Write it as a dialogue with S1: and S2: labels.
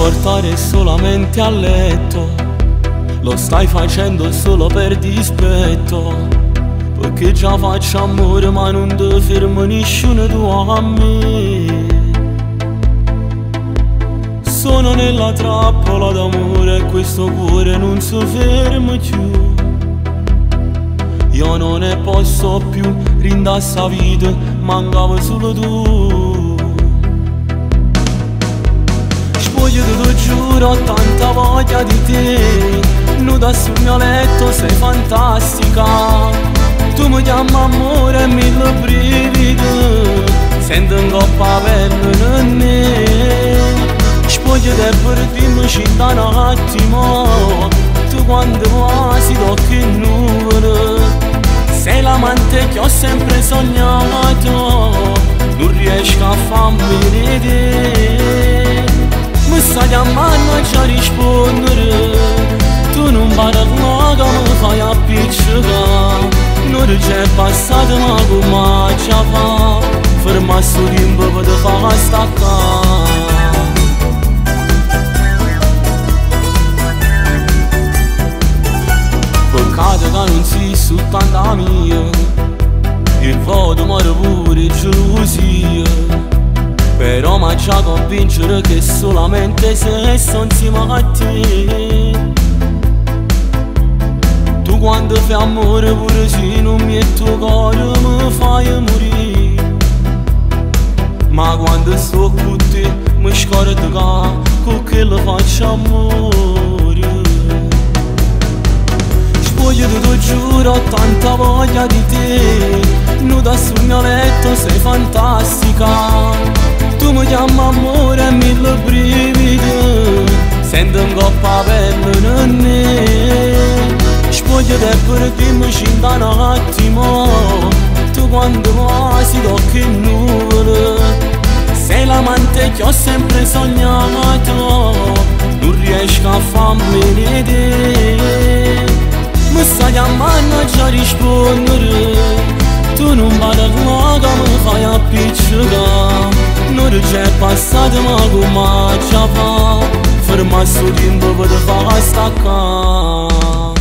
S1: portare solamente a letto, lo stai facendo solo per dispetto, perché già faccio amore ma non ti fermo nessuno tu a me. Sono nella trappola d'amore e questo cuore non si ferma più. Io non ne posso più, rinda sta vita, mancava solo tu. Spoglio te lo giuro, ho tanta voglia di te, nuda sul mio letto sei fantastica. Tu mi chiami amore e mille brividi, sento in coppa pelle in me. Spoglio te per dirmi scinda un attimo, tu quando quasi tocchi il nuvole. Sei l'amante che ho sempre sognato, non riesco a farmi vedere. Mi stai chiamando e già rispondere, tu non parli che mi fai appiccicare. Non c'è passato ma come già fa, ferma sto tempo per te far staccare. Peccato che non sei soltanto mia, il voto muore pure gelosia. Però mi già convincere che solamente se sto insieme a te. Tu quando fai amore pure se non mi è tuo cuore mi fai morire. Ma quando sto con te mi scordo che con che lo faccio amore. Spoglio te lo giuro, ho tanta voglia di te, nuda sul mio letto sei fantastica. Tu mi chiami amore e mille brividi, sento in coppa pelle in me. Spoglio te per dirmi scinda un attimo, tu quando quasi tocchi il nuvole. Sei l'amante che ho sempre sognato, non riesco a farmi vedere. Mi stai chiamando e già rispondere, tu non parli che mi fai appiccicare. Non c'è passato ma come già fa, ferma sto tempo per te far staccare.